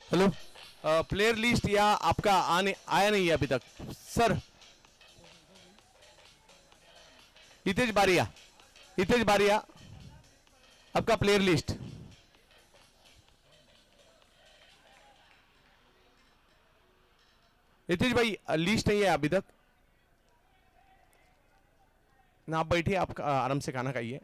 Hello, player list या आपका आने आया नहीं है अभी तक सर। हितेश बारिया, हितेश बारिया, आपका प्लेयर लिस्ट। हितेश भाई लिस्ट नहीं है अभी तक ना, आप बैठिए, आप आराम से खाना खाइए।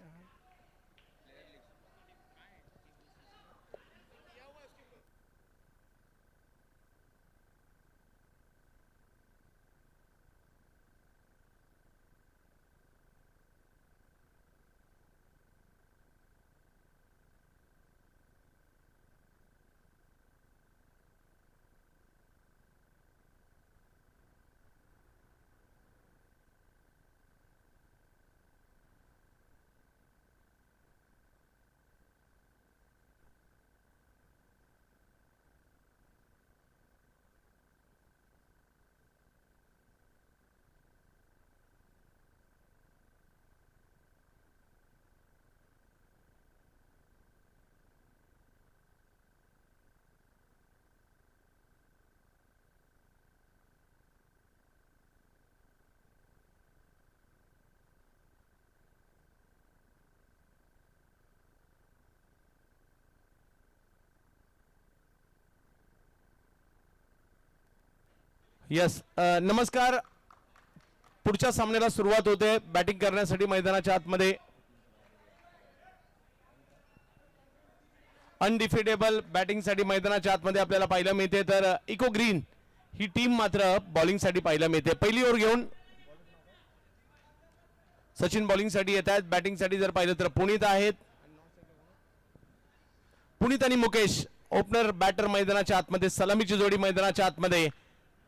यस, नमस्कार. पुढच्या सामन्याला सुरुवात होते. बॅटिंग करण्यासाठी मैदानाच्या आतमध्ये अनडिफिटेबल बॅटिंगसाठी मैदानाच्या आतमध्ये आपल्याला पाहायला मिळते. तर इको ग्रीन ही टीम मात्र बॉलिंगसाठी पाहायला मिळते. पहिली ओव्हर घेऊन सचिन बॉलिंगसाठी येत आहेत. बॅटिंगसाठी जर पाहिलं तर पुनीत आहेत. पुनीत आणि मुकेश ओपनर बॅटर मैदानाच्या आतमध्ये. सलामीची जोडी मैदानाच्या आतमध्ये.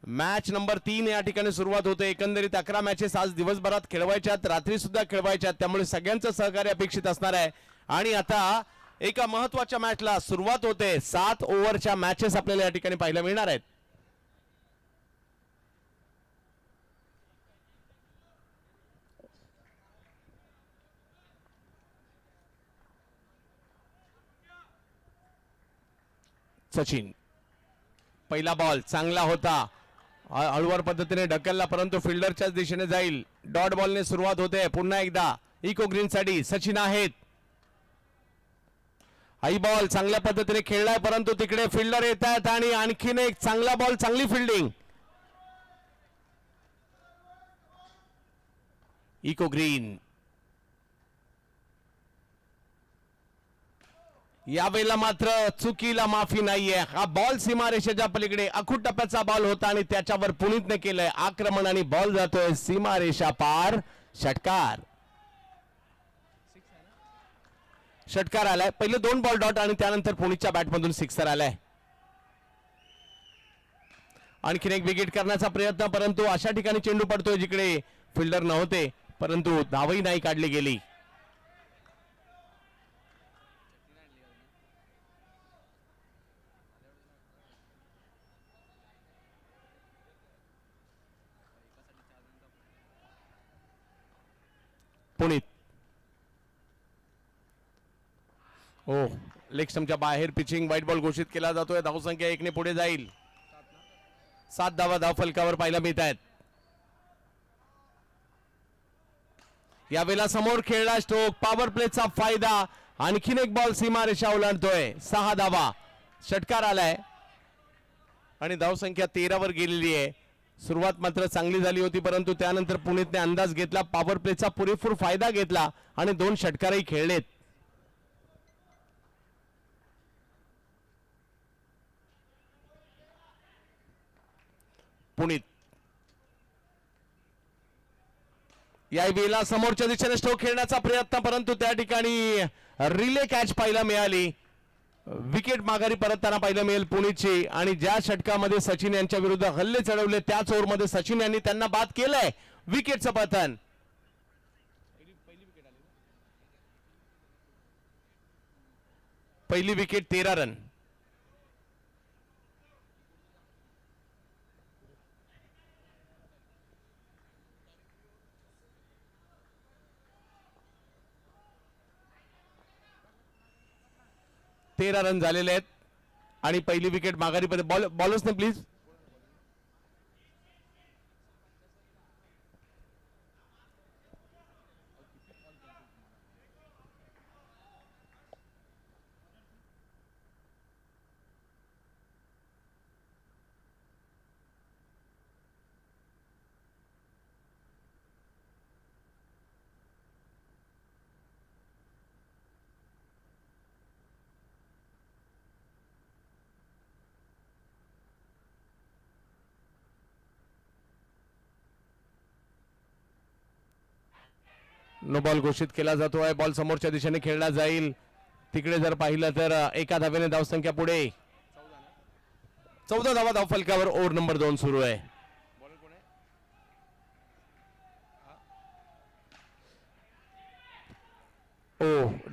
मॅच नंबर 3 या ठिकाणी सुरुवात होते. एकंदरीत 11 मॅचेस आज दिवसभरात खेळवायच्यात, रात्री सुद्धा खेळवायच्यात, त्यामुळे सगळ्यांचं सहकार्य अपेक्षित असणार आहे. आणि आता एका महत्वाच्या मॅचला सुरुवात होते. 7 ओव्हरच्या मॅचेस आपल्याला या ठिकाणी पाहायला मिळणार आहेत. सचिन, पहिला बॉल चांगला होता, हळूवार पद्धतीने ढकलला, परंतु फिल्डरच्याच दिशेने जाईल. डॉट बॉलने सुरुवात होते. पुन्हा एकदा इको ग्रीन साठी सचिन आहेत. हाई बॉल चांगल्या पद्धतीने खेळलाय, परंतु तिकडे फिल्डर येत आहेत आणि आणखीन एक चांगला बॉल, चांगली फिल्डिंग. इको ग्रीन यावेळेला मात्र चुकीला माफी नाहीये. हा बॉल सीमारेषेच्या पलीकडे अखूट टप्प्याचा बॉल होता आणि त्याच्यावर पुनीतने केलंय आक्रमण आणि बॉल जातोय सीमारेषा पार. षटकार, षटकार आलाय. पहिले 2 बॉल डॉट आणि त्यानंतर पुणेच्या बॅटमधून सिक्सर आलाय. आणखीन एक विकेट करण्याचा प्रयत्न, परंतु अशा ठिकाणी चेंडू पडतोय जिकडे फिल्डर नव्हते, परंतु धावही नाही काढली गेली. पुनीत ओ लेग स्टंपच्या बाहेर पिचिंग, व्हाईट बॉल घोषित केला जातोय. धावसंख्या 1 ने पुढे जाईल. 7 धावा धाव फलकावर पाहायला मिळत आहेत. यावेळेला समोर खेळला स्ट्रोक, पॉवर प्लेचा फायदा. आणखीन एक बॉल सीमारेषा ओलांडतोय. 6 धावा. षटकार आलाय आणि धावसंख्या 13 वर गेलेली आहे. सुरुवात मात्र चांगली झाली होती, परंतु त्यानंतर पुणेने अंदाज घेतला, पॉवर प्लेचा पुरेपूर फायदा घेतला आणि 2 षटकारही खेळलेत. पुनीत यावेळेला समोरच्या दिशेने स्ट्रोक खेळण्याचा प्रयत्न, परंतु त्या ठिकाणी रिले कॅच पाहायला मिळाली. विकेट माघारी परतताना पाहायला मिळेल पुणेची. आणि ज्या षटकामध्ये सचिन यांच्या विरुद्ध हल्ले चढवले त्याच ओव्हरमध्ये सचिन यांनी त्यांना बाद केलंय. विकेटचं पतन. पहिली विकेट 13 रन. रन झालेले आहेत. आणि पहिली विकेट माघारी बॉल बॉलर्स ने प्लीज. नो बॉल घोषित केला जातोय. बॉल समोरच्या दिशेने खेळला जाईल. तिकडे जर पाहिलं तर एका धावेने धावसंख्या पुढे 14 धावा धाव फलकावर. ओव्हर नंबर 2 सुरू आहे.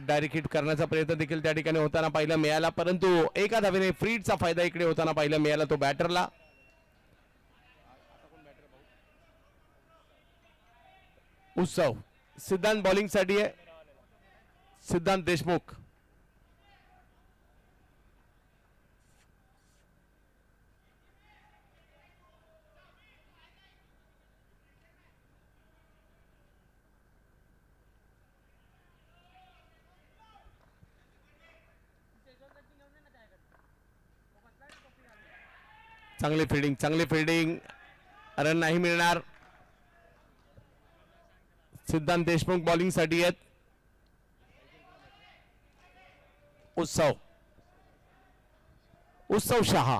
डायरेक्ट हिट करण्याचा प्रयत्न देखील त्या ठिकाणी होताना पाहिला मिळाला, परंतु एका धावेने फ्रीडचा फायदा इकडे होताना पाहिला मिळाला तो बॅटरला. उत्सव सिद्धांत बॉलिंग साठी आहे. सिद्धांत देशमुख चांगली फिल्डिंग रन नाही मिळणार. सिद्धांत देशमुख बॉलिंग साठी आहेत. उत्सव शहा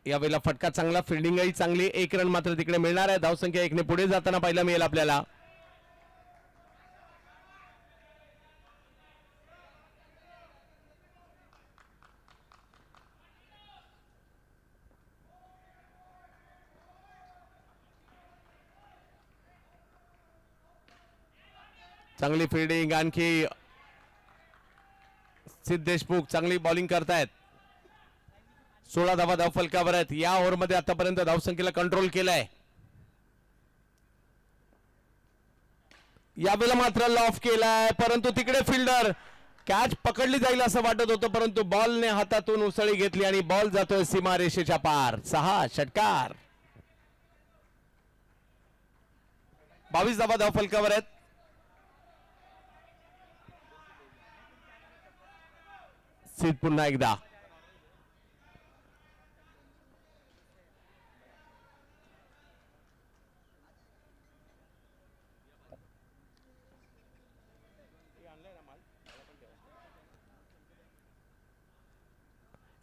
यावेळेला फटका चांगला, फिल्डिंगही चांगली. 1 रन मात्र तिकडे मिळणार आहे. धावसंख्या 1 ने पुढे जाताना पाहायला मिळेल आपल्याला. चांगली फिल्डिंग, आणखी सिद्ध देशमुख चांगली बॉलिंग करतायत. 16 धावा धाव फलकावर आहेत. या ओव्हरमध्ये आतापर्यंत धावसंख्येला कंट्रोल केलाय. यावेळेला मात्र लॉफ केलाय, परंतु तिकडे फिल्डर कॅच पकडली जाईल असं वाटत होतं, परंतु बॉलने हातातून उसळी घेतली आणि बॉल जातोय सीमारेषेच्या पार. 6 षटकार. 22 धावा धाव फलकावर आहेत. सिद्ध पुन्हा एकदा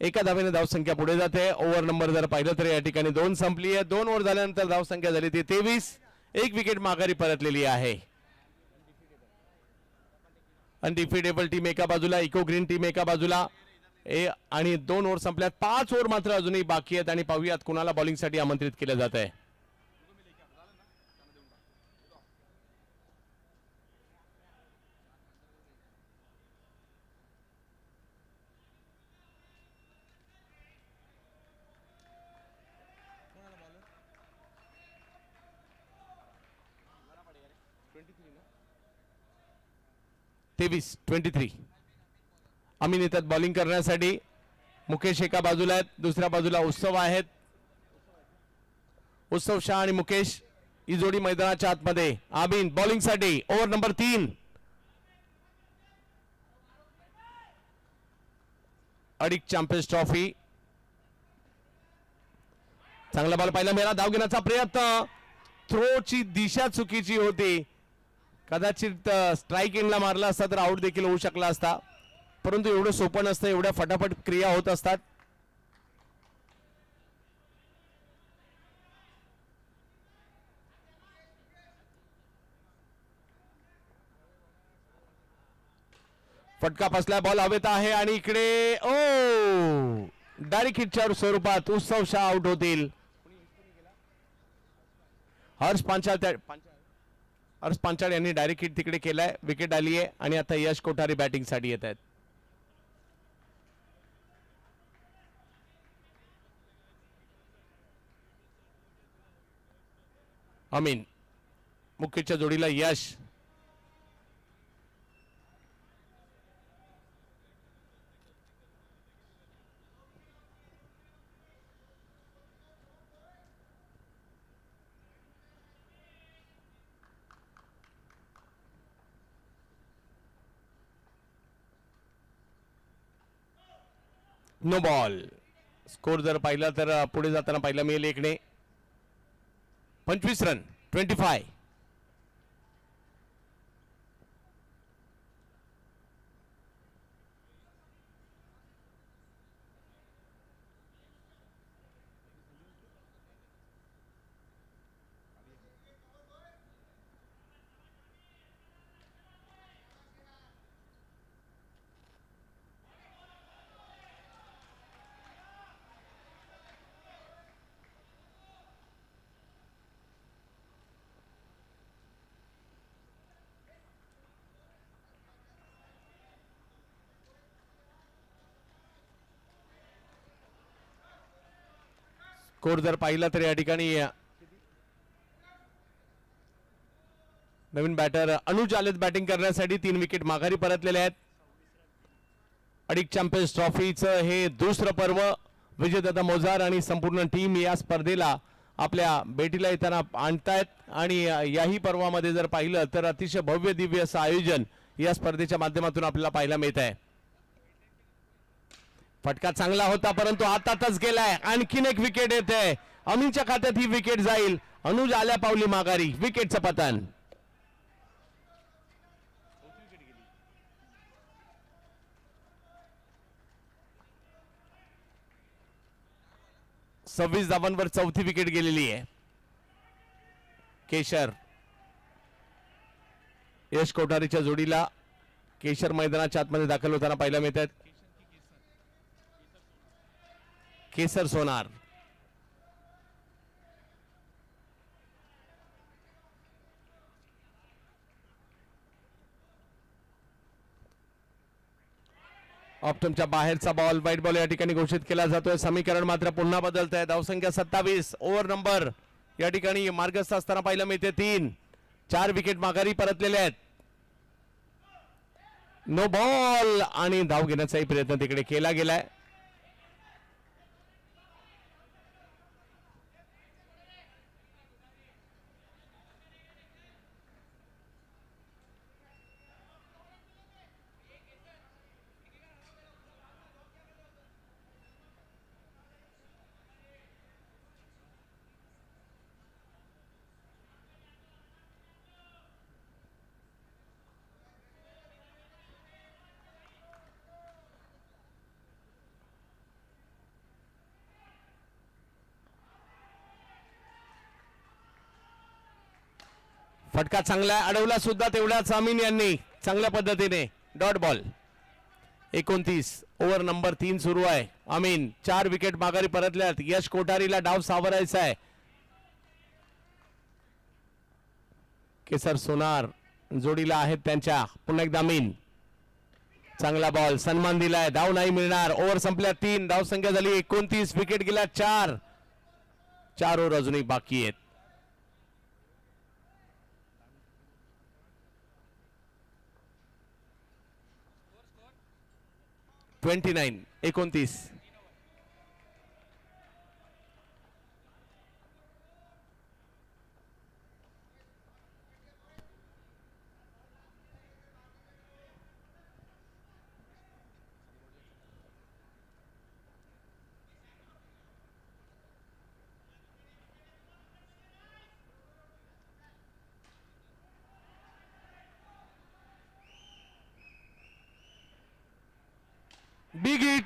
एका धावेने धावसंख्या पुढे जाते. ओव्हर नंबर जर पाहिलं तर या ठिकाणी 2 संपली आहे. 2 ओव्हर झाल्यानंतर धावसंख्या झाली ती 23. 1 विकेट माघारी परतलेली आहे. अनडिफिटेबल टीम एका बाजूला, इको ग्रीन टीम एका बाजूला. आणि 2 ओव्हर संपल्यात. 5 ओव्हर मात्र अजूनही बाकी आहेत आणि पाहूयात कुणाला बॉलिंग साठी आमंत्रित केलं जात आहे. तेवीस 23 अमीन येतात बॉलिंग करण्यासाठी. मुकेश एका बाजूला आहेत, दुसऱ्या बाजूला उत्सव आहेत. उत्सव शाह आणि मुकेश ही जोडी मैदानाच्या आतमध्ये. अमीन बॉलिंग साठी. Over number 3. Addict champions trophy. चांगला बॉल पाहिला मिळाला. धाव घेण्याचा प्रयत्न. थ्रोची दिशा चुकीची होती. कदाचित स्ट्राइक एंडला मारला असता तर आउट देखील होऊ शकला असता, परंतु एवढं सोपं नसतं. एवढ्या फटाफट क्रिया होत असतात. फटका फसला. बॉल हवेत आहे आणि इकडे डायरेक्ट हिटच्या स्वरूपात उत्सव शाह आउट होतील. हर्ष पांचाळ यांनी डायरेक्ट हिट तिकडे केलाय. विकेट आली आहे आणि आता यश कोठारी बॅटिंग साठी येत आहेत. अमीन मुकेशच्या जोडीला यश. No ball. स्कोर जर पाहिला तर पुढे जाताना पाहिला मिळेल एकने. 25 रन 25. स्कोर जर पाहिला तर या ठिकाणी नवीन बॅटर अनुज आलेत बॅटिंग करण्यासाठी. 3 विकेट माघारी परतलेले आहेत. अडिक चॅम्पियन्स ट्रॉफीचं हे दुसरं पर्व. विजयदादा मोजार आणि संपूर्ण टीम या स्पर्धेला आपल्या भेटीला येताना आणतायत आणि याही पर्वामध्ये जर पाहिलं तर अतिशय भव्य दिव्य असं आयोजन या स्पर्धेच्या माध्यमातून आपल्याला पाहायला मिळत आहे. फटका चांगला होता परंतु हातातच गेलाय. आणखीन एक विकेट येते. अमीनच्या खात्यात ही विकेट जाईल. अनुज आल्या पावली माघारी. विकेटचं पतन. सव्वीस धावांवर चौथी विकेट गेलेली आहे. केशर यश कोठारीच्या जोडीला केशर मैदानाच्या आतमध्ये दाखल होताना पाहायला मिळत आहेत. केसर सोनार. ऑप्टमच्या बाहेरचा बॉल वाईट बॉल या ठिकाणी घोषित केला जातोय. समीकरण मात्र पुन्हा बदलत आहे. धावसंख्या 27. ओव्हर नंबर या ठिकाणी मार्गस्थ असताना पाहायला मिळते 3. 4 विकेट माघारी परतलेले आहेत. नो बॉल आणि धाव घेण्याचाही प्रयत्न तिकडे केला गेलाय. फटका चांगला अडवला सुद्धा तेवढाच अमीन यांनी चांगल्या पद्धतीने. Dot ball. 29. ओव्हर नंबर 3 सुरू आहे. अमीन 4 विकेट माघारी परतल्यात. यश कोठारीला डाव सावरायचा आहे. केसर सोनार जोडीला आहेत त्यांच्या. पुन्हा एकदा अमीन. चांगला बॉल. सन्मान दिलाय. धाव नाही मिळणार. ओव्हर संपल्या 3. धाव संख्या झाली 29. विकेट गेल्या 4. 4 ओव्हर अजूनही बाकी आहेत. 29. Big hit.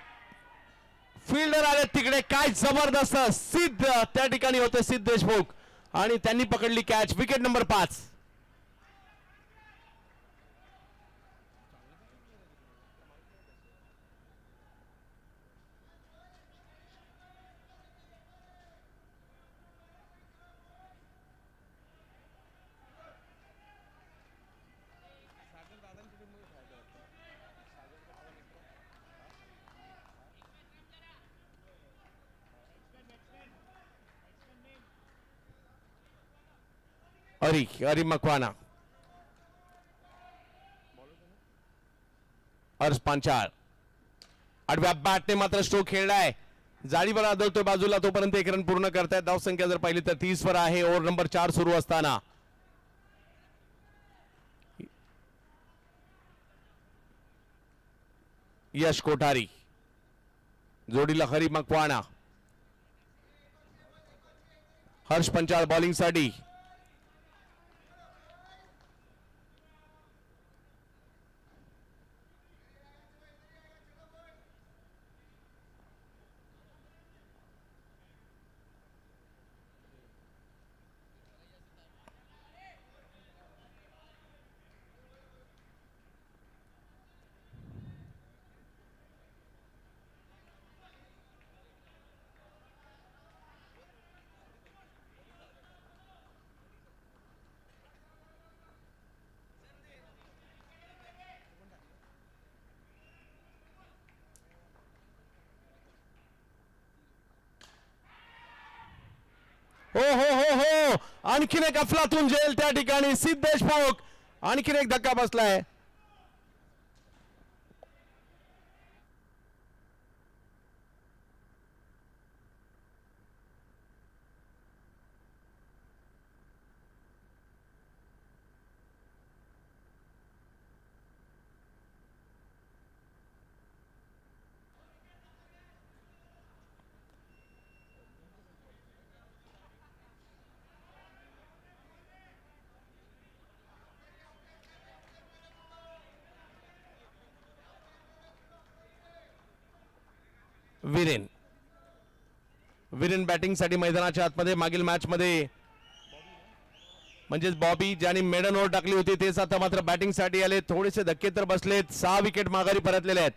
फिल्डर आले तिकडे. काय जबरदस्त सिद्ध त्या ठिकाणी होते सिद्ध देशमुख आणि त्यांनी पकडली कॅच. Wicket number 5. अरी मकवाना. अर्श पांचाळ. आडव्या बॅटने मात्र स्ट्रोक खेळलाय. जाळीवर आदळतोय बाजूला. तोपर्यंत 1 रन पूर्ण करतायत. धाव संख्या जर पाहिली तर 30 वर आहे. ओव्हर नंबर 4 सुरू असताना यश कोठारी जोडीला हरी मकवाणा. हर्ष पंचाळ बॉलिंग साठी. हो हो हो हो, आणखीन एक अफलातून जेल त्या ठिकाणी. सिद्ध देशमुख आणखीन एक धक्का बसलाय. विरेन बॅटिंग साठी मैदानाच्या आतमध्ये. मागील मॅच मध्ये म्हणजेच बॉबी ज्यांनी मेडन ओव्हर टाकली होती तेच आता मात्र बॅटिंग साठी आले. थोडेसे धक्के तर बसलेत. 6 विकेट माघारी परतलेले आहेत.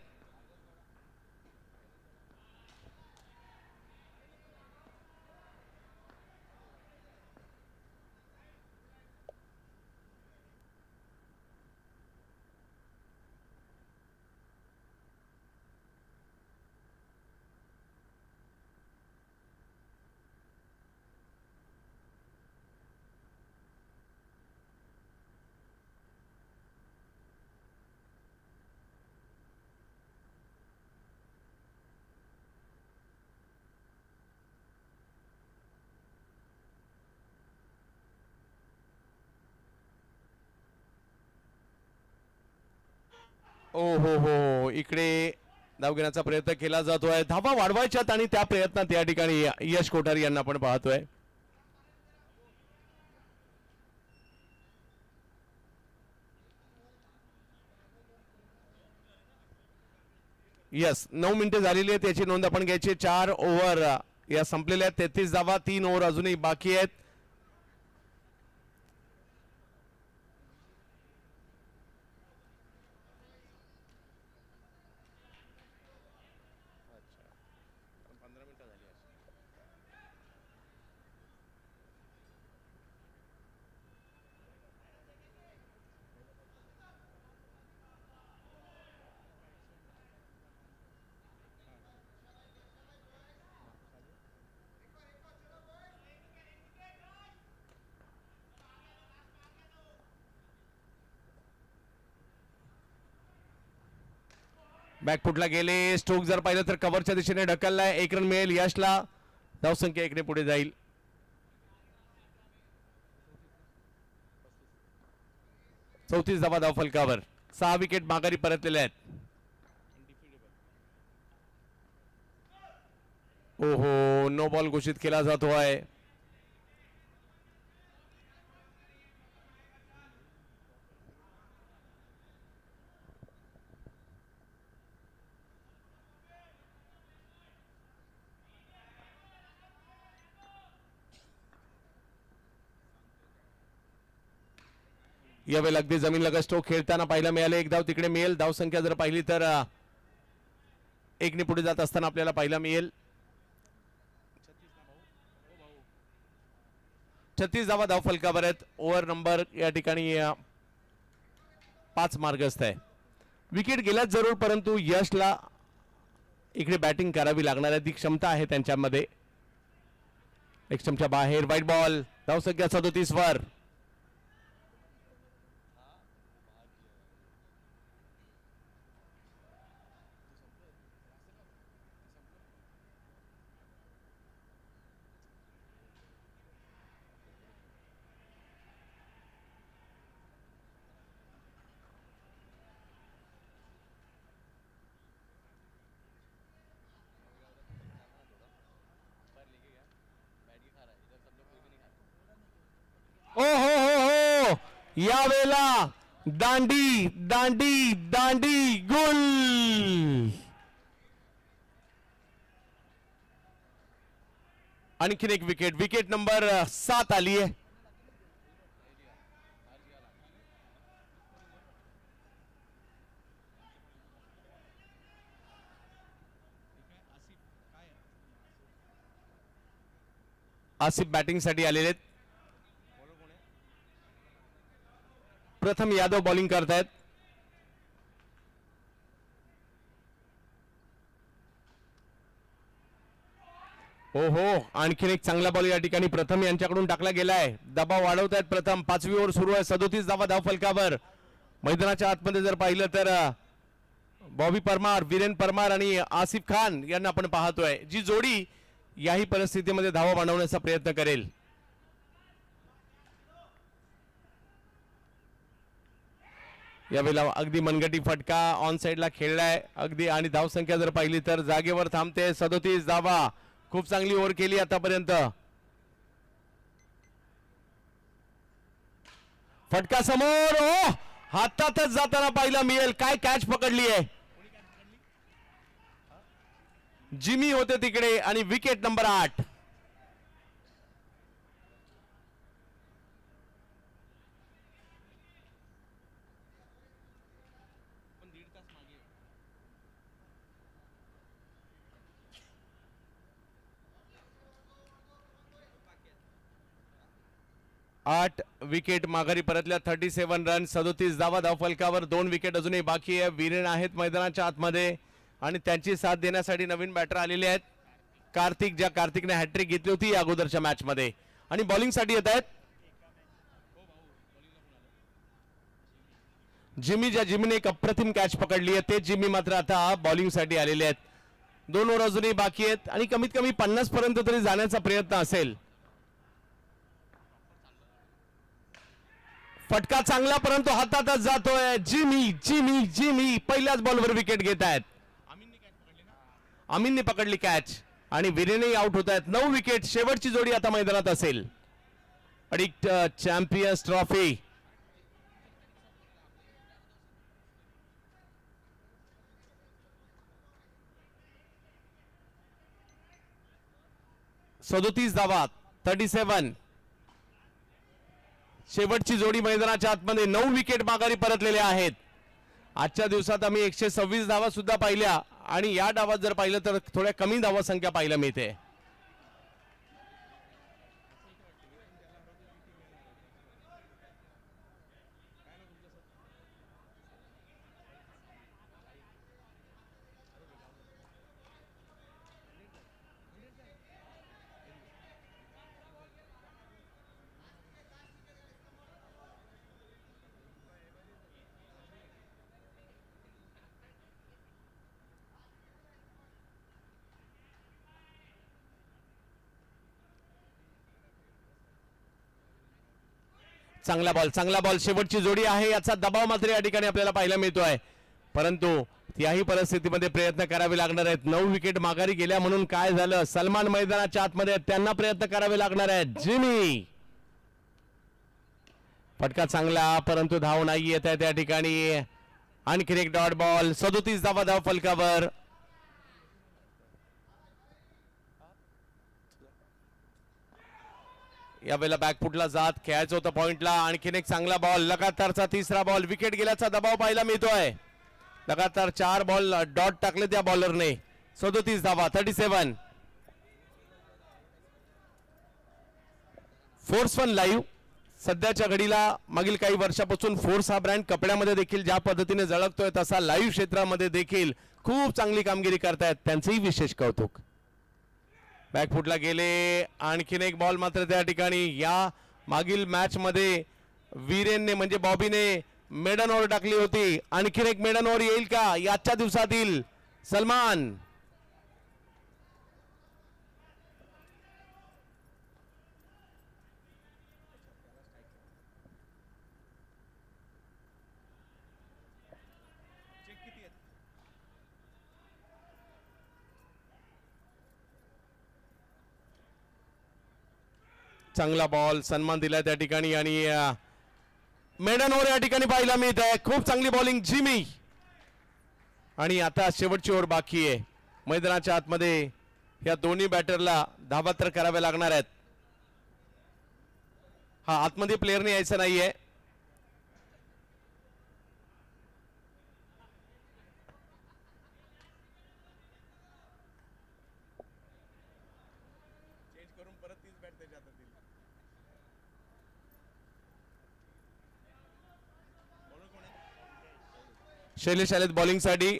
ओ हो हो, इकडे धाव घेण्याचा प्रयत्न केला जातोय. धावा वाढवायच्यात आणि त्या प्रयत्नात या ठिकाणी यश कोठारी यांना आपण पाहतोय. यस, 9 मिनिटे झालेली आहेत याची नोंद आपण घ्यायची. 4 ओव्हर या संपलेल्या आहेत. 33 धावा, 3 ओव्हर अजूनही बाकी आहेत. बॅकफुटला गेले. स्ट्रोक जर पाहिलं तर कव्हरच्या दिशेने ढकललाय. 1 रन मिळेल यशला. धावसंख्या इकडे पुढे जाईल. 34 धावा धाव फलकावर. 6 विकेट माघारी परतलेले आहेत. ओहो, नो बॉल घोषित केला जातो आहे. यावेळेला अगदी जमीन लगत स्ट्रोक खेळताना पाहायला मिळाले. एक धाव तिकडे मिळेल. धावसंख्या जर पाहिली तर 1 ने पुढे जात असताना आपल्याला पाहायला मिळेल. 36 धावा धाव फलकावर आहेत. ओव्हर नंबर या ठिकाणी 5 मार्गस्थ आहे. विकेट गेल्याच जरूर, परंतु यशला इकडे बॅटिंग करावी लागणार आहे. ती क्षमता आहे त्यांच्यामध्ये. एक स्टंपच्या बाहेर वाईट बॉल. धावसंख्या 37 वर. यावेळेला दांडी दांडी दांडी गुल. आणखीन एक विकेट, विकेट नंबर 7 आली आहे. आसिफ बॅटिंग साठी आलेले आहेत. प्रथम यादव बॉलिंग करतायत. ओहो, आणखीन एक चांगला बॉल या ठिकाणी प्रथम यांच्याकडून टाकला गेलाय. दबाव वाढवत आहेत प्रथम. 5वी ओव्हर सुरू आहे. 37 धावा धावफलकावर. मैदानाच्या आतमध्ये जर पाहिलं तर बॉबी परमार, वीरेन परमार आणि आसिफ खान यांना आपण पाहतोय. जी जोडी याही परिस्थितीमध्ये धावा बनवण्याचा प्रयत्न करेल. यावेळेला अगदी मनगटी फटका ऑन साइडला खेळलाय अगदी. आणि धावसंख्या जर पाहिली तर जागेवर थांबते. 37 धावा. खूप चांगली ओव्हर केली आतापर्यंत. फटका समोर. ओ, हातातच जाताना पाहिला मिळेल. काय कॅच पकडली आहे. जिमी होते तिकडे. आणि विकेट नंबर 8. आठ विकेट माघारी परतल्या. 37 रन, 37 धावा धावफलकावर. 2 विकेट अजूनही बाकी आहे. वीरेन आहेत मैदानाच्या आतमध्ये आणि त्यांची साथ देण्यासाठी नवीन बॅटर आलेले आहेत. कार्तिक, ज्या कार्तिकने हॅट्रिक घेतली होती या अगोदरच्या मॅच मध्ये, आणि बॉलिंग साठी येत आहेत जिमी. ज्या जिमीने एक अप्रतिम कॅच पकडली आहे ते जिमी मात्र आता बॉलिंग साठी आलेले आहेत. 2 ओव्हर अजूनही बाकी आहेत आणि कमीत कमी 50 पर्यंत तरी जाण्याचा प्रयत्न असेल. फटका चांगला परंतु हातातच जातोय. जिमी जिमी जिमी पहिल्याच बॉलवर विकेट घेत आहेत. अमीनने पकडली कॅच आणि वीरेनही आउट होत आहेत. 9 विकेट. शेवटची जोडी आता मैदानात असेल. Addict champions trophy. सदोतीस धावा. 37. शेवटची जोडी मैदानाच्या आतमध्ये. 9 विकेट माघारी परतलेले आहेत. आजच्या दिवसात आम्ही 126 धावा सुद्धा पाहिल्या आणि या डावात जर पाहिलं तर थोड्या कमी धावा संख्या पाहायला मिळते. चांगला बॉल, चांगला बॉल. शेवटची जोडी आहे याचा दबाव मात्र या ठिकाणी आपल्याला पाहायला मिळतोय. परंतु याही परिस्थितीमध्ये प्रयत्न करावे लागणार आहेत. 9 विकेट माघारी गेल्या म्हणून काय झालं. सलमान मैदानाच्या आतमध्ये, त्यांना प्रयत्न करावे लागणार आहेत. जिमी. फटका चांगला परंतु धाव नाही येत आहे त्या ठिकाणी. आणखीन एक डॉट बॉल. 37 धावा धाव फलकावर. यावेळेला बॅकफुटला जात खेळायचं होतं पॉइंटला. आणखीन एक चांगला बॉल. लगातारचा 3रा बॉल. विकेट गेल्याचा दबाव पाहायला मिळतोय. लगातार 4 बॉल डॉट टाकले त्या बॉलरने. 37 धावा. 37. Force one live. सध्याच्या घडीला मागील काही वर्षापासून फोर्स हा ब्रँड कपड्यामध्ये देखील ज्या पद्धतीने झळकतोय तसा लाईव्ह क्षेत्रामध्ये देखील खूप चांगली कामगिरी करतायत. त्यांचंही विशेष कौतुक. बॅकफुटला गेले. आणखीन एक बॉल मात्र त्या ठिकाणी. या मागील मॅच मध्ये वीरेनने म्हणजे बॉबीने मेडन ओव्हर टाकली होती. आणखीन एक मेडन ओव्हर येईल का याच्या दिवसातील. सलमान. चांगला बॉल. सन्मान दिला त्या ठिकाणी आणि मेडन ओव्हर या ठिकाणी पाहायला मिळत आहे. खूप चांगली बॉलिंग जिमी. आणि आता शेवटची ओव्हर बाकी आहे. मैदानाच्या आतमध्ये या दोन्ही बॅटरला धावा तर कराव्या लागणार आहेत. हा आतमध्ये प्लेअरने यायचं नाहीये. शैलेश आलेत बॉलिंग साठी.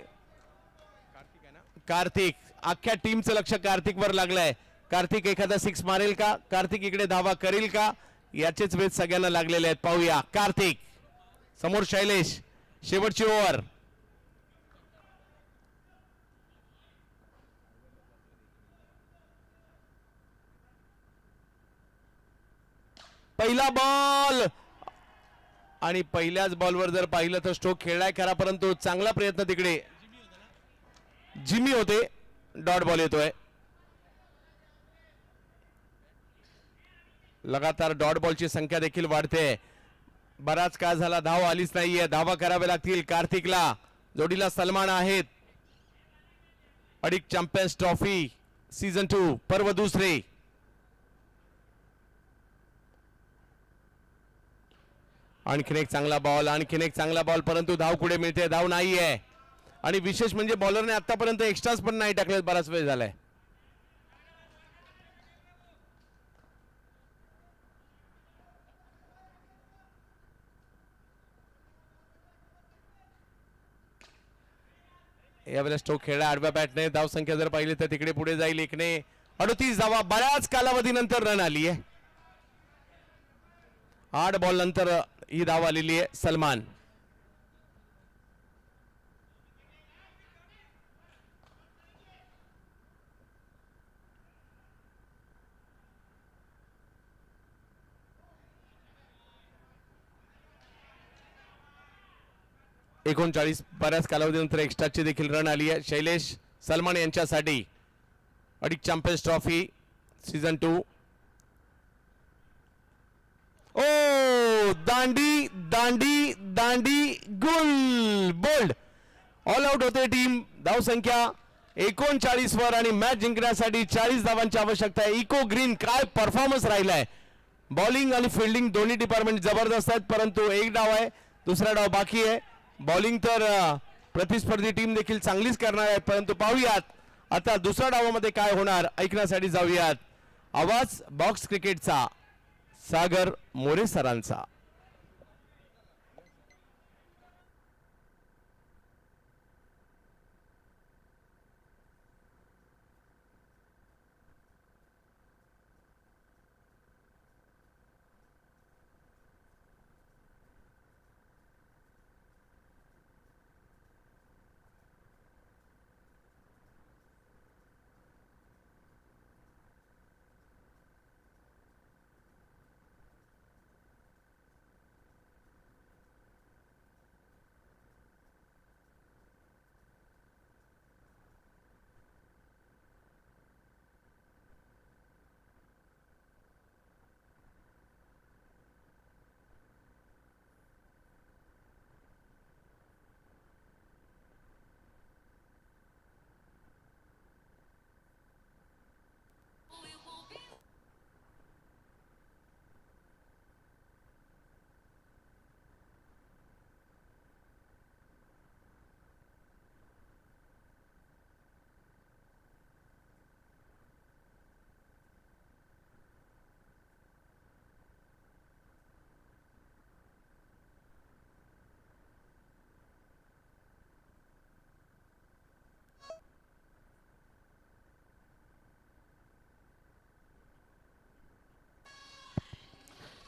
कार्तिक, अख्ख्या टीमचं लक्ष कार्तिक वर लागलंय. कार्तिक एखादा सिक्स मारेल का? कार्तिक इकडे धावा करेल का? याचेच वेध सगळ्यांना लागलेले आहेत. पाहूया. कार्तिक समोर शैलेश. शेवटची ओव्हर. पहिला बॉल आणि पहिल्याच बॉलवर जर पाहिलं तर स्ट्रोक खेळलाय खरा, परंतु चांगला प्रयत्न तिकडे जिमी होते. डॉट बॉल येतोय. लगातार डॉट बॉलची संख्या देखील वाढते. बराच काळ झाला धाव आलीच नाहीये. धावा कराव्या लागतील कार्तिकला. जोडीला सलमान आहेत. अडिक चॅम्पियन्स ट्रॉफी सीझन 2 पर्व दुसरे. आणखीन एक चांगला बॉल, आणखीन एक चांगला बॉल, परंतु धाव कुठे मिळते? धाव नाहीये. आणि विशेष म्हणजे बॉलरने आतापर्यंत एक्स्ट्राच पण नाही टाकले. बराच वेळ झालाय. यावेळेस स्ट्रोक खेळला आडव्या बॅटने. धाव संख्या जर पाहिली तर तिकडे पुढे जाईल. एकने 38 धावा. बऱ्याच कालावधीनंतर रन आली आहे. 8 बॉल नंतर ही धाव आलेली आहे. सलमान. एकोणचाळीस बऱ्याच कालावधीनंतर एक्स्ट्राची देखील रन आली आहे. शैलेश सलमान यांच्यासाठी अडिक चॅम्पियन्स ट्रॉफी सीझन 2. ओ दांडी दांडी दांडी गुल. बोल्ड. ऑल आउट होते टीम. धाव संख्या 39 वर आणि मॅच जिंकण्यासाठी 40 धावांची आवश्यकता आहे. इको ग्रीन काय परफॉर्मन्स राहिलाय. बॉलिंग आणि फिल्डिंग दोन्ही डिपार्टमेंट जबरदस्त आहेत, परंतु एक डाव आहे, दुसरा डाव बाकी आहे. बॉलिंग तर प्रतिस्पर्धी टीम देखील चांगलीच करणार आहे, परंतु पाहूयात आता दुसऱ्या डावामध्ये काय होणार. ऐकण्यासाठी जाऊयात आवाज बॉक्स क्रिकेटचा सागर मोरे सरांचा.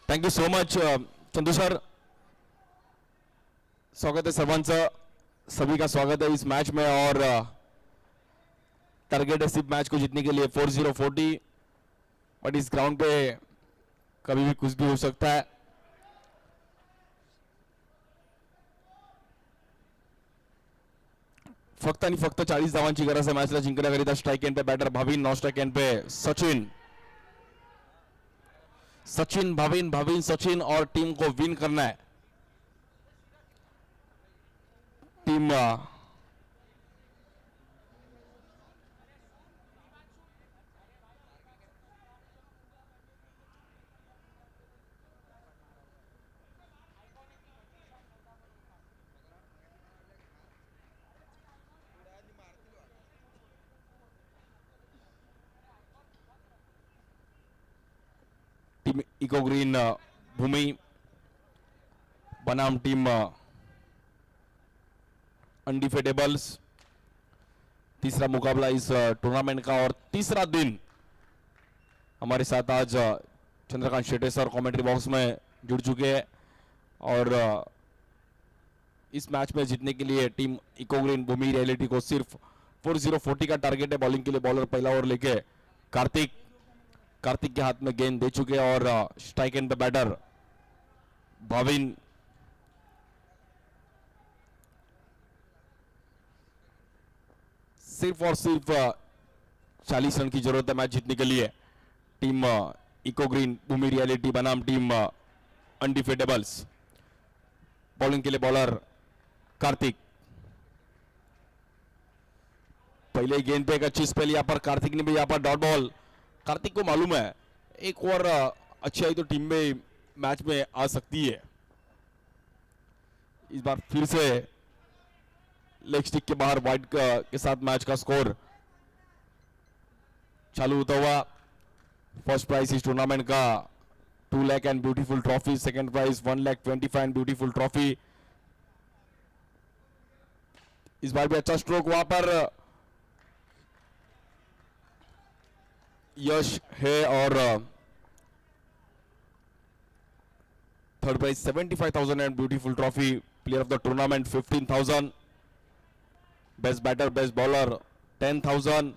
Thank you so much Chandu sir. स्वागत है सर्वांचा. सभी का स्वागत है इस मैच में और टारगेट है सिर्फ मैच को जीतने के लिए 40-40, बट इस ग्राउंड पे कभी भी कुछ भी हो सकता है. फक्त आणि फक्त 40 धावांची गरज आहे मॅचला जिंकण्याकरिता. स्ट्राइक एंड पे batter Bhavin, non strike end पे सचिन. सचिन भाविन भाविन सचिन और टीम को विन करना है. टीम टीम इको ग्रीन भूमि बनाम टीम अनडिफेटेबल्स। तीसरा मुकाबला इस टूर्नामेंट का और तीसरा दिन। हमारे साथ आज Chandrakant Shette sir commentary box में जुड़ चुके हैं और इस मैच में जीतने के लिए team eco green Bhoomi reality को सिर्फ 4040 का टारगेट है। बॉलिंग के लिए बॉलर पहला ओवर लेके कार्तिक के हाथ में गेंद दे चुके हैं और स्ट्राइक एंड पे बैटर भाविन। सिर्फ और सिर्फ 40 रन की जरूरत है मैच जीतने के लिए। Team eco green Bhoomi reality बनाम टीम अनडिफेटेबल्स। बॉलिंग के लिए बॉलर कार्तिक। पहले गेंद पे एक अच्छी स्पेल यहाँ पर कार्तिक ने भी यहाँ पर डॉट बॉल। कार्तिक को मालूम है एक ओवर अच्छी आई तो टीम में मैच में आ सकती है। इस बार फिर से लेग स्टिक के बाहर वाइड के साथ मैच का स्कोर चालू होता हुआ। फर्स्ट प्राइज इस टूर्नामेंट का 2 lakh and beautiful trophy. Second prize 1,25,000 and beautiful trophy. इस बार भी अच्छा स्ट्रोक वहां पर यश है और third prize 75,000 and beautiful trophy. Player of the tournament 15,000। Best batter best bowler 10,000।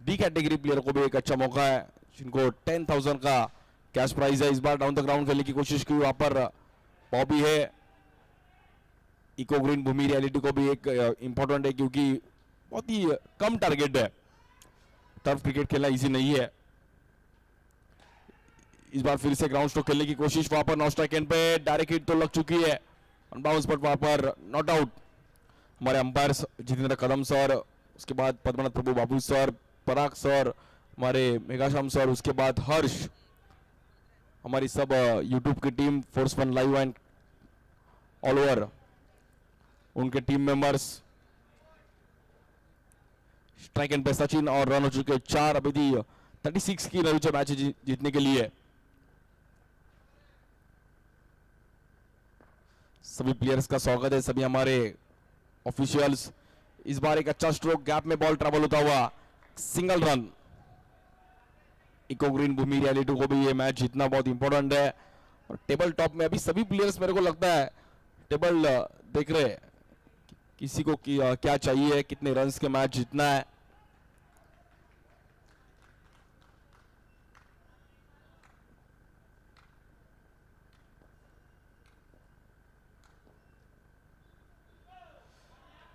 D category player को भी एक अच्छा मौका है जिनको 10,000 का कैश प्राइज है। इस बार डाउन द ग्राउंड खेलने की कोशिश की वहां पर बॉबी है। इको ग्रीन भूमि रियलिटी को भी एक इंपॉर्टेंट है क्योंकि बहुत ही कम टारगेट है। टर्फ क्रिकेट खेलना इजी नहीं है। इस बार फिर से ग्राउंड स्ट्रोक खेलने की कोशिश वहां पर नॉट स्ट्राइक एंड पे डायरेक्ट हिट तो लग चुकी है। अनबाउंस पर वहां पर नॉट आउट। हमारे अंपायर जितेंद्र कदम सर, उसके बाद पद्मनाथ प्रभु बाबू सर, पराग सर, हमारे मेघाश्याम सर, उसके बाद हर्ष, हमारी सब यूट्यूब की team force one live and all over उनके टीम मेंबर्स। स्ट्राइक एंड पे सचिन और रन हो चुके 4। अभी 36 की रन मैच जीतने के लिए। सभी प्लेयर्स का स्वागत है, सभी हमारे ऑफिशियल्स। इस बार एक अच्छा स्ट्रोक गैप में बॉल ट्रैवल होता हुआ single run. Eco green Bhoomi reality को भी ये मैच जीतना बहुत इंपॉर्टेंट है। और टेबल टॉप में अभी सभी प्लेयर्स मेरे को लगता है टेबल देख रहे हैं किसी को क्या चाहिए, कितने रन्स के मैच जीतना है।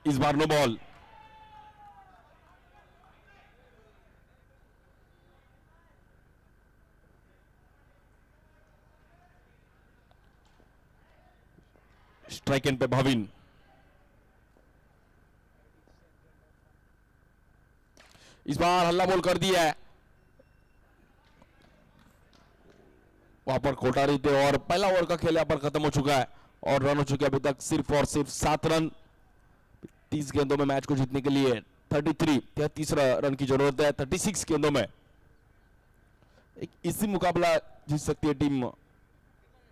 इस बार नो बॉल। स्ट्राइक एंड पे भाविन। इस बार हल्ला बोल कर दिया है वहां पर कोटारी थे और पहला ओवर का खेल यहां पर खत्म हो चुका है और रन हो चुके अभी तक सिर्फ और सिर्फ 7 रन। 30 गेंदों में मैच को जीतने के लिए 33 रन की जरूरत है। 36 गेंदों में एक इसी मुकाबला जीत सकती है team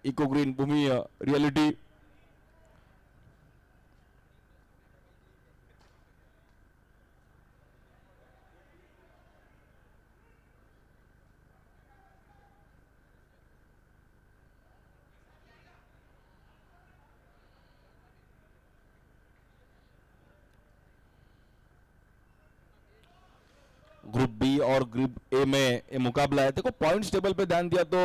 eco green Bhoomi reality. Group B और ग्रुप ए में ये मुकाबला है। देखो पॉइंट्स टेबल पे ध्यान दिया तो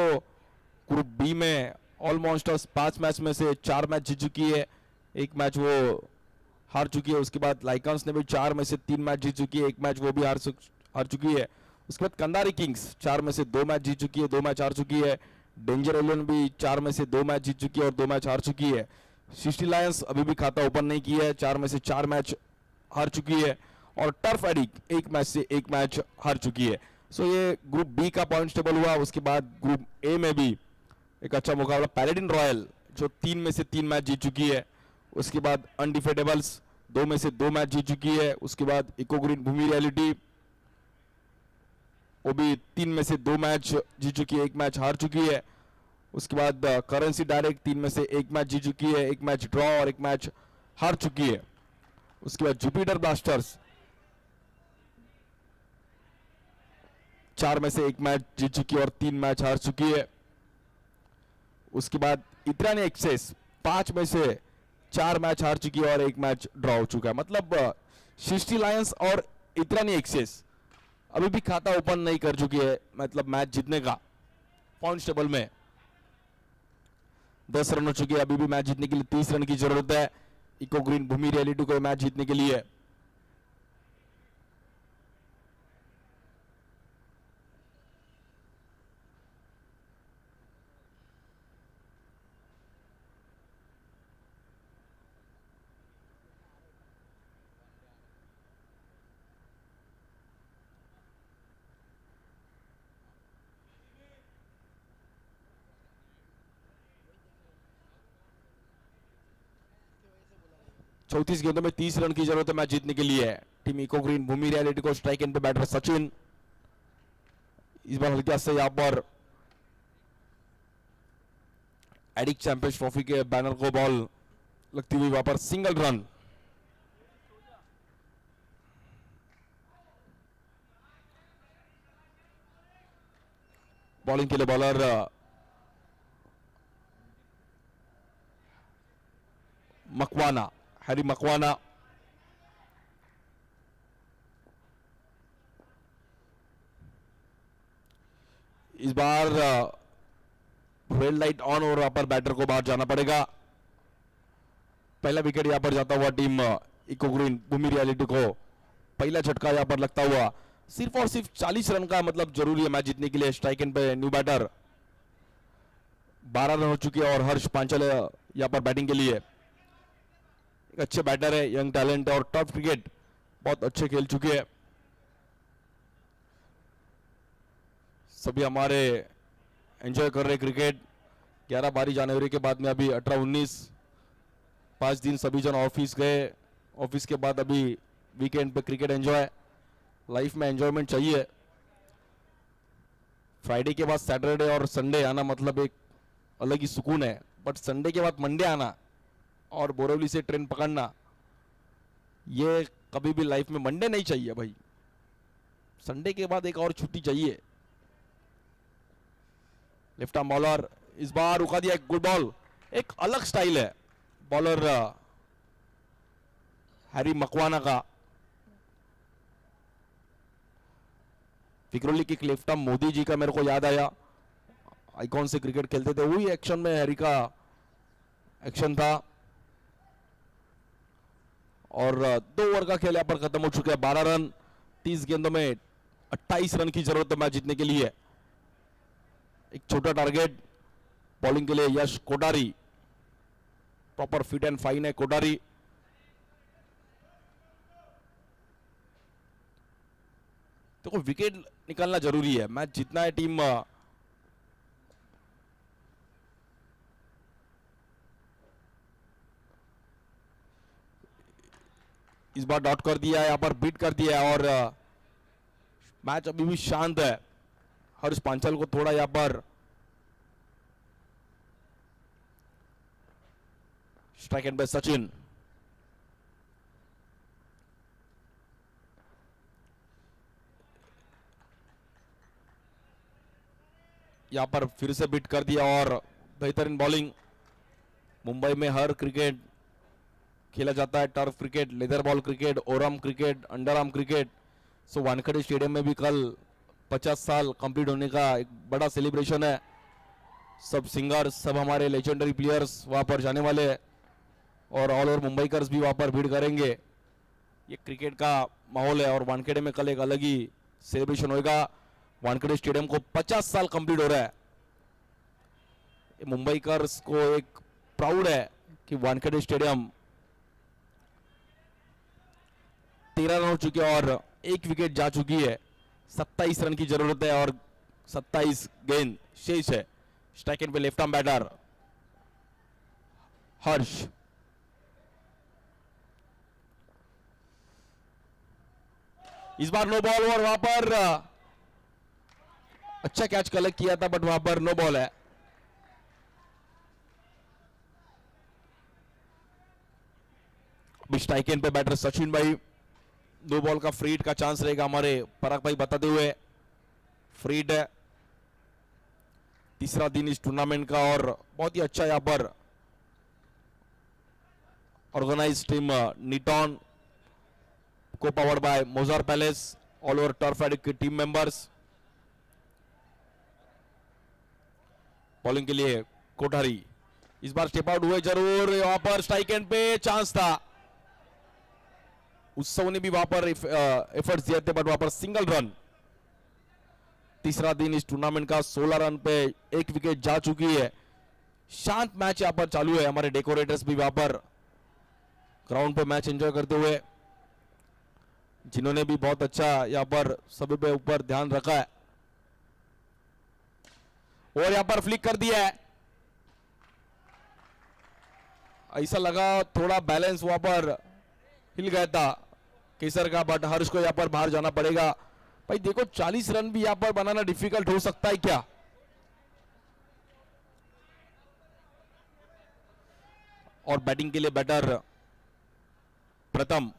ग्रुप बी में ऑलमोस्ट 5 मैच में से 4 मैच जीत चुकी है, 1 मैच वो हार चुकी है। उसके बाद लाइकन्स ने भी 4 में से 3 मैच जीत चुकी है, 1 मैच वो भी हार चुकी है। उसके बाद कंदारी किंग्स 4 में से 2 मैच जीत चुकी है, 2 मैच हार चुकी है। डेंजर एलियन भी 4 में से 2 मैच जीत चुकी है और 2 मैच हार चुकी है। सिटी लायंस अभी भी खाता ओपन नहीं किया है, 4 में से 4 मैच हार चुकी है और टर्फ एडिक्ट 1 मैच से 1 मैच हार चुकी है। सो ये ग्रुप बी का पॉइंट्स टेबल हुआ। उसके बाद ग्रुप ए में भी एक अच्छा मुकाबला, पैलेडिन रॉयल जो 3 में से 3 मैच जीत चुकी है। उसके बाद अनडिफेटेबल्स 2 में से 2 मैच जीत चुकी है। उसके बाद इको ग्रीन भूमि रियलिटी वो भी 3 में से 2 मैच जीत चुकी है, 1 मैच हार चुकी है। उसके बाद करेंसी डायरेक्ट 3 में से 1 मैच जीत चुकी है, 1 मैच ड्रॉ और 1 मैच हार चुकी है। उसके बाद जुपिटर ब्लास्टर्स 4 में से 1 मैच जीत चुकी है और 3 मैच हार चुकी है। उसके बाद इतरानी एक्सेस 5 में से 4 मैच हार चुकी है और 1 मैच ड्रॉ हो चुका है। मतलब सिटी लायंस और इतरानी एक्सेस अभी भी खाता ओपन नहीं कर चुकी है, मतलब मैच जीतने का। पॉइंट्स टेबल में 10 रन हो चुके हैं, अभी भी मैच जीतने के लिए 30 रन की जरूरत है इको ग्रीन भूमि रियलिटी को मैच जीतने के लिए। चौतीस गेंदों में 30 रन की जरूरत है मैच जीतने के लिए। Team eco green Bhoomi reality को स्ट्राइक एंड पे बैटर सचिन। इस बार हल्का से यहां पर एडिक चैंपियंस ट्रॉफी के बैनर को बॉल लगती हुई वहां पर सिंगल रन। बॉलिंग के लिए बॉलर मकवाना, हैरी मकवाना। इस बार रेड लाइट ऑन और यहाँ पर बैटर को बाहर जाना पड़ेगा। पहला विकेट यहाँ पर जाता हुआ team eco green Bhoomi reality को पहला झटका यहाँ पर लगता हुआ। सिर्फ और सिर्फ 40 रन का मतलब जरूरी है मैच जीतने के लिए। स्ट्राइक एंड पे न्यू बैटर 12 रन हो चुके हैं और हर्ष पांचाल यहाँ पर बैटिंग के लिए। एक अच्छे बैटर है, यंग टैलेंट है और टफ क्रिकेट बहुत अच्छे खेल चुके हैं। सभी हमारे एंजॉय कर रहे क्रिकेट। 11-12 जनवरी के बाद में अभी 18-19 5 दिन सभी जन ऑफिस गए। ऑफिस के बाद अभी वीकेंड पे क्रिकेट एंजॉय। लाइफ में एंजॉयमेंट चाहिए। फ्राइडे के बाद सैटरडे और संडे आना मतलब एक अलग ही सुकून है, बट संडे के बाद मंडे आना और बोरीवली से ट्रेन पकड़ना, ये कभी भी लाइफ में मंडे नहीं चाहिए भाई। संडे के बाद एक और छुट्टी चाहिए। लेफ्ट आर्म बॉलर इस बार रुका दिया, एक गुड बॉल, एक अलग स्टाइल है बॉलर हैरी मकवाना का। विक्रोली की लेफ्ट आर्म मोदी जी का मेरे को याद आया, आइकॉन से क्रिकेट खेलते थे, वही एक्शन में हैरी का एक्शन था। और 2 ओवर का खेल यहाँ पर खत्म हो चुका है। 12 रन 30 गेंदों में 28 रन की जरूरत है मैच जीतने के लिए। एक छोटा टारगेट। बॉलिंग के लिए Yash Kothari, proper fit and fine है कोटारी। तो विकेट निकालना जरूरी है, मैच जीतना है टीम। इस बार डॉट कर दिया है, यहाँ पर बीट कर दिया है और मैच अभी भी शांत है। हर्ष पांचाल को थोड़ा यहाँ पर स्ट्राइक एंड बाय सचिन। यहाँ पर फिर से बीट कर दिया और बेहतरीन बॉलिंग। मुंबई में हर क्रिकेट खेला जाता है, turf cricket, leather ball cricket, ओरम cricket, under arm cricket. So Wankhede stadium में भी कल 50 साल कंप्लीट होने का एक बड़ा सेलिब्रेशन है। सब सिंगर्स, सब हमारे लेजेंडरी प्लेयर्स वहां पर जाने वाले हैं और ऑल ओवर मुंबईकर्स भी वहां पर भीड़ करेंगे। ये क्रिकेट का माहौल है और वानखेड़े में कल एक अलग ही सेलिब्रेशन होगा। वानखेड़े स्टेडियम को 50 साल कंप्लीट हो रहा है। मुंबईकर्स को एक प्राउड है कि वानखेड़े स्टेडियम 13 रन हो चुके हैं और एक विकेट जा चुकी है। 27 रन की जरूरत है और 27 गेंद शेष है। स्ट्राइक एंड पे लेफ्ट आर्म बैटर हर्ष। इस बार नो बॉल और वहां पर अच्छा कैच कलेक्ट किया था बट वहां पर नो बॉल है। अभी स्ट्राइक एंड पे बैटर सचिन भाई, दो बॉल का फ्री हिट का चांस रहेगा हमारे पराग भाई बताते हुए। फ्री हिट है, तीसरा दिन इस टूर्नामेंट का और बहुत ही अच्छा यहां पर ऑर्गेनाइज टीम नीटॉन को पावर्ड बाय मोजार palace, all over turf addict के टीम मेंबर्स। बॉलिंग के लिए कोठारी इस बार स्टेप आउट हुए जरूर। वहां पर स्ट्राइक एंड पे चांस था, उत्सव ने भी वहां पर एफर्ट्स दिए थे बट वहां पर सिंगल रन। तीसरा दिन इस टूर्नामेंट का 16 रन पे एक विकेट जा चुकी है। शांत मैच यहां पर चालू है। हमारे डेकोरेटर्स भी वहां पर ग्राउंड पे मैच एंजॉय करते हुए, जिन्होंने भी बहुत अच्छा यहां पर सभी पे ऊपर ध्यान रखा है और यहां पर फ्लिक कर दिया है। ऐसा लगा थोड़ा बैलेंस वहां पर हिल गया था केसर का, बट हर्ष को यहां पर बाहर जाना पड़ेगा। भाई देखो 40 रन भी यहां पर बनाना डिफिकल्ट हो सकता है क्या? और बैटिंग के लिए बैटर प्रथम,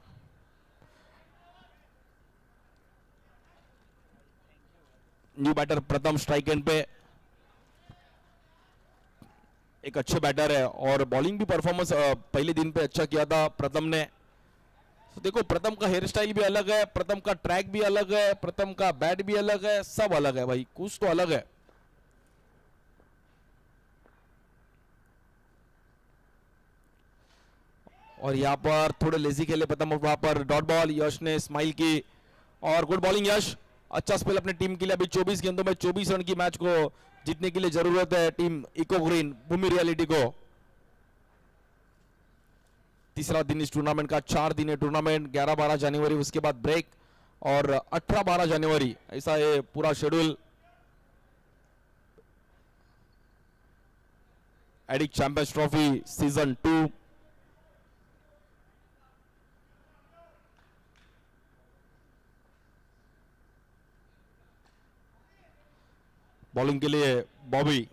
न्यू बैटर प्रथम स्ट्राइक एंड पे, एक अच्छे बैटर है और बॉलिंग भी परफॉर्मेंस पहले दिन पे अच्छा किया था प्रथम ने। तो देखो प्रथम का हेयर स्टाइल भी अलग है, प्रथम का ट्रैक भी अलग है, प्रथम का बैट भी अलग है, सब अलग है भाई, कुछ तो अलग है। और यहां पर थोड़े लेजी खेले प्रथम, वहां पर डॉट बॉल, यश ने स्माइल की और गुड बॉलिंग यश। अच्छा स्पेल अपने टीम के लिए। अभी 24 गेंदों में 24 रन की मैच को जीतने के लिए जरूरत है team eco green Bhoomi reality को। तीसरा दिन इस टूर्नामेंट का, 4 दिन है टूर्नामेंट, 11-12 जनवरी उसके बाद ब्रेक और 18-12 जनवरी, ऐसा ये पूरा schedule. Addict champions trophy season 2। Bowling के लिए बॉबी,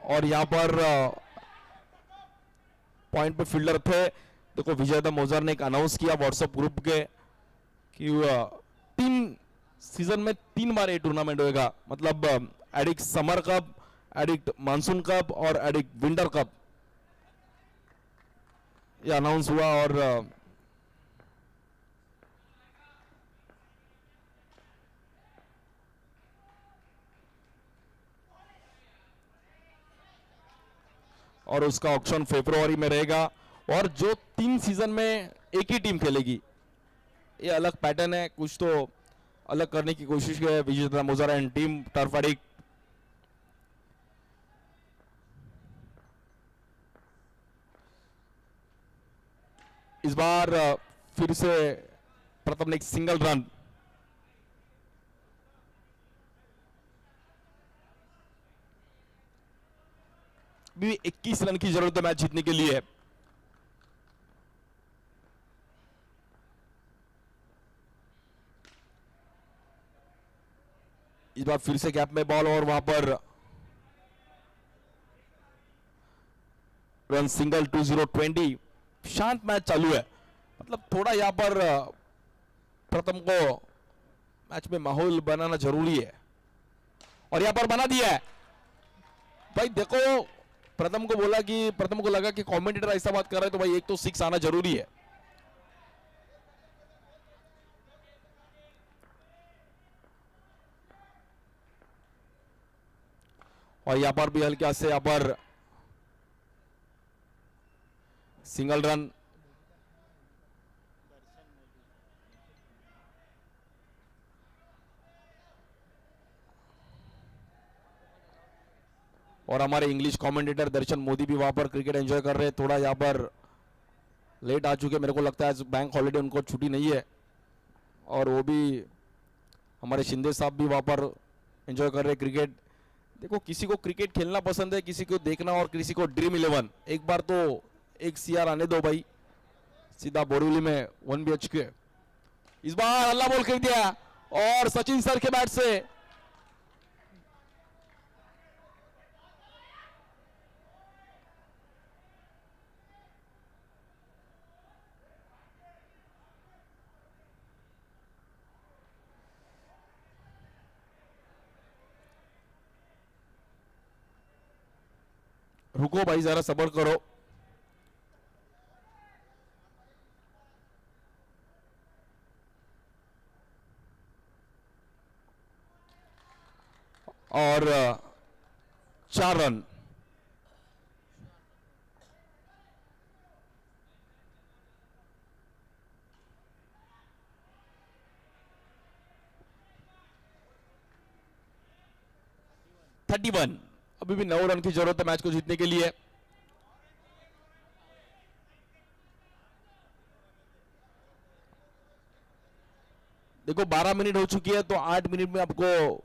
और यहां पर पॉइंट पे फील्डर थे। देखो विजय मोजर ने एक अनाउंस किया व्हाट्सएप ग्रुप के कि 3 सीजन में 3 बार ये टूर्नामेंट होएगा, मतलब addict summer cup, addict monsoon cup और एडिक्ट विंटर कप, ये अनाउंस हुआ। और उसका ऑक्शन फरवरी में रहेगा और जो 3 सीजन में एक ही टीम खेलेगी, ये अलग पैटर्न है, कुछ तो अलग करने की कोशिश है विजय मोजर एंड टीम टर्फ एडिक्ट। इस बार फिर से प्रथम ने एक सिंगल रन, भी 21 रन की जरूरत है मैच जीतने के लिए। इस बार फिर से गैप में बॉल और वहां पर रन सिंगल 2-0-20। शांत मैच चालू है, मतलब थोड़ा यहां पर प्रथम को मैच में माहौल बनाना जरूरी है और यहां पर बना दिया है। भाई देखो प्रथम को बोला कि, प्रथम को लगा कि कमेंटेटर ऐसा बात कर रहा है तो भाई एक तो 6 आना जरूरी है। और यहां पर भी हल्का से यहां पर सिंगल रन। और हमारे इंग्लिश कमेंटेटर दर्शन मोदी भी वहां पर क्रिकेट एंजॉय कर रहे हैं। थोड़ा यहाँ पर लेट आ चुके, मेरे को लगता है आज बैंक हॉलीडे, उनको छुट्टी नहीं है। और वो भी हमारे शिंदे साहब भी वहां पर एंजॉय कर रहे हैं क्रिकेट। देखो, किसी को क्रिकेट खेलना पसंद है, किसी को देखना, और किसी को ड्रीम 11। एक बार तो एक सीआर आने दो भाई, सीधा बोरीवली में 1 BHK। इस बार अल्लाह बॉल खेल दिया और सचिन सर के बैट से रुको भाई, जरा सब्र करो। और 4 रन। अभी भी 9 रन की जरूरत है मैच को जीतने के लिए। देखो, 12 मिनट हो चुकी है, तो 8 मिनट में आपको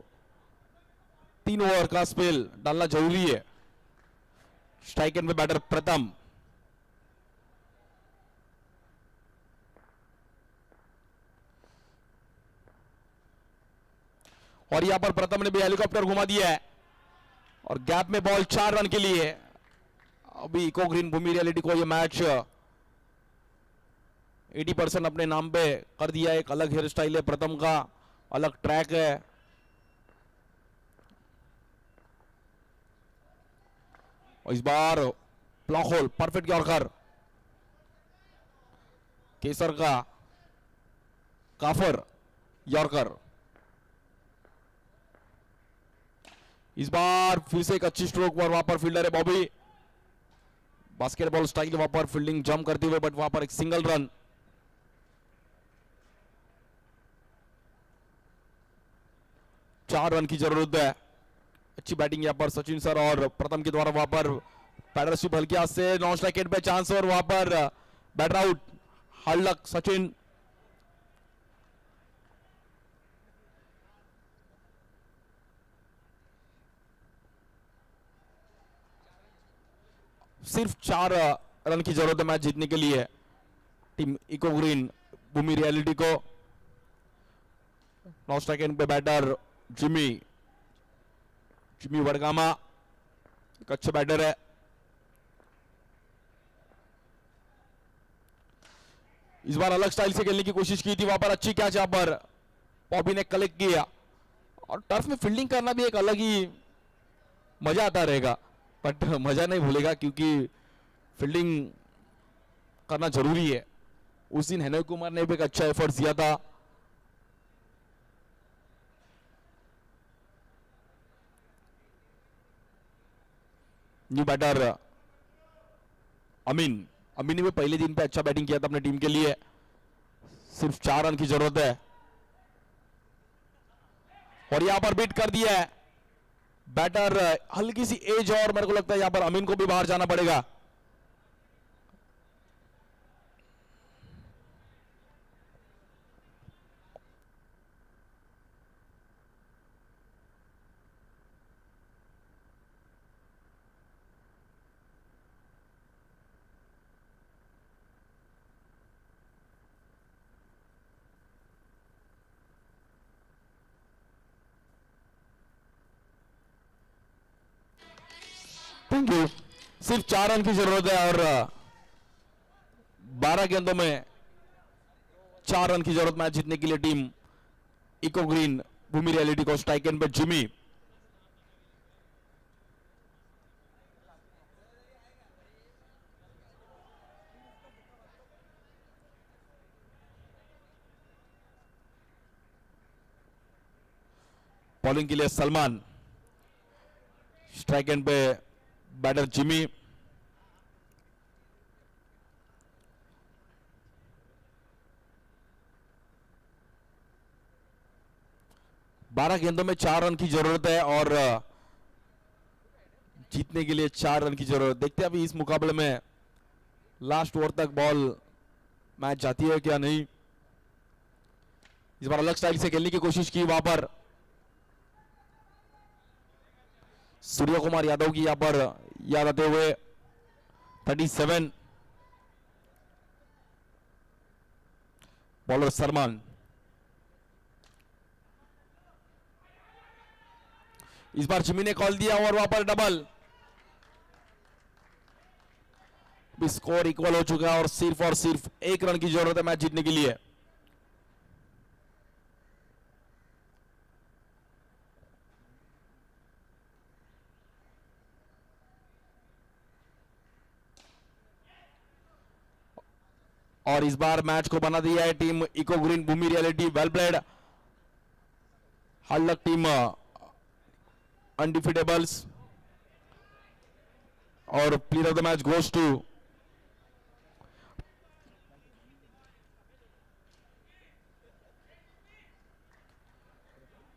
3 ओवर का स्पेल डालना जरूरी है। स्ट्राइक एंड पे बैटर प्रथम। और यहां पर प्रथम ने भी हेलीकॉप्टर घुमा दिया है और गैप में बॉल 4 रन के लिए। अभी इको ग्रीन भूमि रियलिटी को यह मैच 80% अपने नाम पे कर दिया। एक अलग हेयर स्टाइल है प्रथम का, अलग ट्रैक है। और इस बार ब्लॉक होल, परफेक्ट यॉर्कर केसर का, काफर यॉर्कर। इस बार फिर से एक अच्छी स्ट्रोक पर वहां पर फील्डर है बॉबी, बास्केटबॉल स्टाइल वहां पर फील्डिंग जंप करते हुए, बट वहां पर एक सिंगल रन। चार रन की जरूरत है। अच्छी बैटिंग यहां पर सचिन सर और प्रथम के द्वारा। वहां पर बैटरशिप हल्के हाथ से, नॉन स्ट्राइक पे चांस और वहां पर batter out. Hard luck Sachin. सिर्फ 4 रन की जरूरत है मैच जीतने के लिए team eco green Bhoomi reality को। नॉन स्ट्राइक पे बैटर जिमी वडगामा, एक अच्छा बैटर है। इस बार अलग स्टाइल से खेलने की कोशिश की थी, वहां पर अच्छी कैच यहां पर बॉबी ने कलेक्ट किया। और टर्फ में फील्डिंग करना भी एक अलग ही मजा आता रहेगा, बट मजा नहीं भूलेगा क्योंकि फील्डिंग करना जरूरी है। उस दिन हेनय कुमार ने भी एक अच्छा एफर्ट दिया था। न्यू बैटर अमीन ने भी पहले दिन पे अच्छा बैटिंग किया था अपने टीम के लिए। सिर्फ 4 रन की जरूरत है और यहां पर बीट कर दिया है बैटर। हल्की सी एज और मेरे को लगता है यहां पर अमीन को भी बाहर जाना पड़ेगा। Thank you. सिर्फ 4 रन की जरूरत है और 12 गेंदों में 4 रन की जरूरत मैच जीतने के लिए team eco green Bhoomi reality को। स्ट्राइक एंड पे जिमी। बॉलिंग के लिए सलमान। स्ट्राइक एंड पे बैटर जिमी। बारह गेंदों में 4 रन की जरूरत है और जीतने के लिए 4 रन की जरूरत। देखते हैं अभी इस मुकाबले में लास्ट ओवर तक बॉल मैच जाती है क्या नहीं। इस बार अलग स्टाइल से खेलने की कोशिश की वहां पर सूर्य कुमार यादव की, यहां पर याद आते हुए 37। बॉलर सरमान, इस बार जिमी ने कॉल दिया और वहां पर डबल। स्कोर इक्वल हो चुका है और सिर्फ 1 रन की जरूरत है मैच जीतने के लिए। और इस बार मैच को बना दिया है team eco green Bhoomi reality well played. हाल तक टीम अनडिफिटेबल्स और player of the match goes to